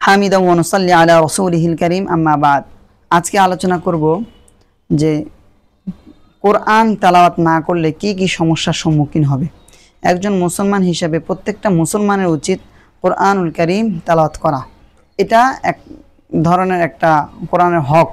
হামিদা ওয়া নুসাল্লি আলা রাসূলিহিল কারীম, আম্মা বাদ। আজকে আলোচনা করব যে কোরআন তেলাওয়াত না করলে কি কি সমস্যার সম্মুখীন হবে। একজন মুসলমান হিসেবে প্রত্যেকটা মুসলমানের উচিত কোরআনুল কারীম তেলাওয়াত করা। এটা এক ধরনের একটা কোরআনের হক।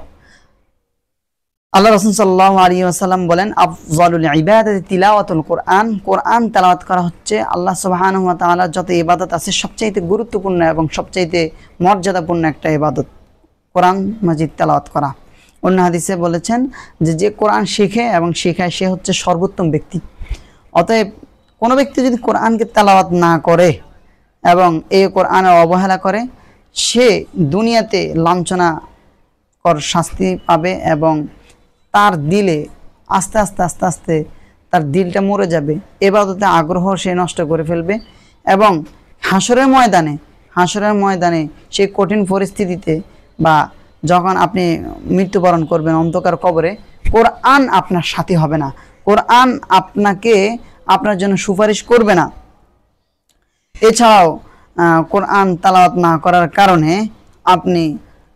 আল্লাহ রাসূল সাল্লাল্লাহু আলাইহি ওয়াসাল্লাম বলেন, আফযালুল ইবাদাতি তিলাওয়াতুল কোরআন। কোরআন তেলাওয়াত করা হচ্ছে আল্লাহ সুবহানাহু ওয়া তাআলার যত ইবাদত আছে সবচাইতে গুরুত্বপূর্ণ এবং সবচাইতে মর্যাদাপূর্ণ একটা ইবাদত কোরআন মাজিদ তেলাওয়াত করা। অন্য হাদিসে বলেছেন যে কোরআন শিখে এবং শেখায় সে হচ্ছে সর্বোত্তম ব্যক্তি। অতএব কোনো ব্যক্তি যদি কোরআনকে তেলাওয়াত না করে এবং এই কোরআনের অবহেলা করে, সে দুনিয়াতে লাঞ্ছনাকর শাস্তি পাবে এবং তার দিলে আস্তে আস্তে তার দিলটা মরে যাবে, ইবাদতে আগ্রহ সে নষ্ট করে ফেলবে এবং হাসরের ময়দানে সেই কঠিন পরিস্থিতিতে বা যখন আপনি মৃত্যুবরণ করবেন অন্ধকার কবরে, কোরআন আপনার সাথী হবে না, কোরআন আপনার জন্য সুপারিশ করবে না। এছাড়াও কোরআন তেলাওয়াত না করার কারণে আপনি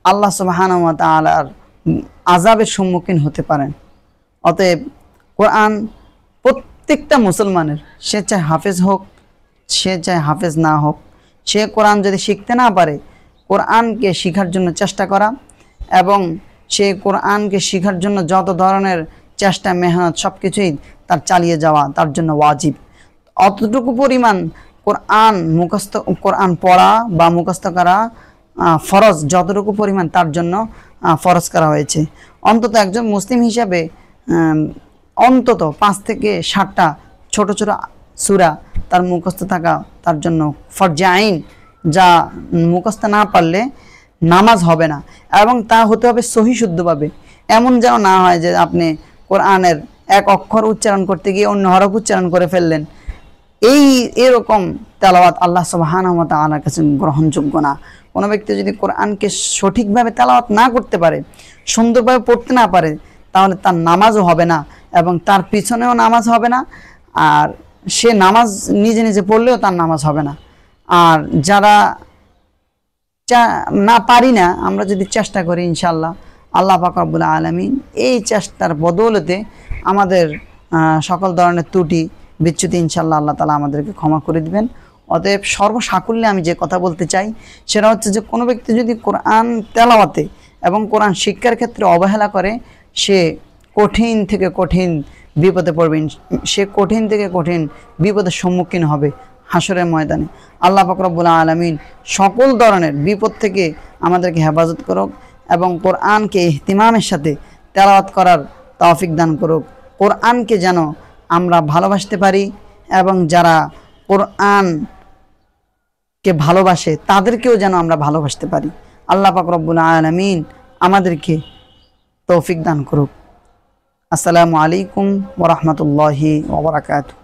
আল্লাহ সুবহানাহু ওয়া তাআলার আযাবের সম্মুখীন হতে পারেন। অতএব কোরআন প্রত্যেকটা মুসলমানের, সে চায় হাফেজ হোক, সে চায় হাফেজ না হোক, সে কোরআন যদি শিখতে না পারে, কোরআনকে শেখার জন্য চেষ্টা করা এবং সে কোরআনকে শেখার জন্য যত ধরনের চেষ্টা মেহনত সব কিছুই তার চালিয়ে যাওয়া তার জন্য ওয়াজিব। অতটুকু পরিমাণ কোরআন পড়া বা মুখস্থ করা ফরজ, যতটুকু পরিমাণ তার জন্য ফরজ করা হয়েছে। অন্তত একজন মুসলিম হিসাবে অন্তত 5 থেকে 7টা ছোট ছোট সূরা তার মুখস্থ থাকা তার জন্য ফরজে আইন, যা মুখস্থ না পারলে নামাজ হবে না এবং তা হতে হবে সহি শুদ্ধভাবে। এমন যেন না হয় যে আপনি কোরআনের এক অক্ষর উচ্চারণ করতে গিয়ে অন্য হরফ উচ্চারণ করে ফেললেন। এরকম তেলাওয়াত আল্লাহ সুবহানাহু ওয়া তাআলার কাছে গ্রহণযোগ্য না। কোনো ব্যক্তি যদি কোরআনকে সঠিকভাবে তেলাওয়াত না করতে পারে, সুন্দরভাবে পড়তে না পারে, তাহলে তার নামাজও হবে না এবং তার পিছনেও নামাজ হবে না, আর সে নামাজ নিজে পড়লেও তার নামাজ হবে না। আর যারা না পারি না, আমরা যদি চেষ্টা করি, ইনশাআল্লাহ আল্লাহ পাক রব্বুল আলামিন এই চেষ্টার বদৌলতে আমাদের সকল ধরনের ত্রুটি বিচ্যুতি ইনশাআল্লাহ আল্লাহ তাআলা আমাদেরকে ক্ষমা করে দিবেন। অতএব সর্বসাকুল্যে আমি যে কথা বলতে চাই সেটা হচ্ছে যে কোনো ব্যক্তি যদি কোরআন তেলাওয়াতে এবং কোরআন শিক্ষার ক্ষেত্রে অবহেলা করে, সে কঠিন থেকে কঠিন বিপদে পড়বে, সে কঠিন থেকে কঠিন বিপদের সম্মুখীন হবে হাসরের ময়দানে। আল্লাহ পাক রব্বুল আলামিন সকল ধরনের বিপদ থেকে আমাদেরকে হেফাজত করুক এবং কোরআনকে ইহতিমামের সাথে তেলাওয়াত করার তৌফিক দান করুক। কোরআনকে যেন আমরা ভালোবাসতে পারি এবং যারা কোরআনকে ভালোবাসে তাদেরকেও যেন আমরা ভালোবাসতে পারি। আল্লাহ পাক রব্বুল আলামিন আমাদেরকে তৌফিক দান করুক। আসসালামু আলাইকুম ওয়া রাহমাতুল্লাহি ওয়া বারাকাতুহু।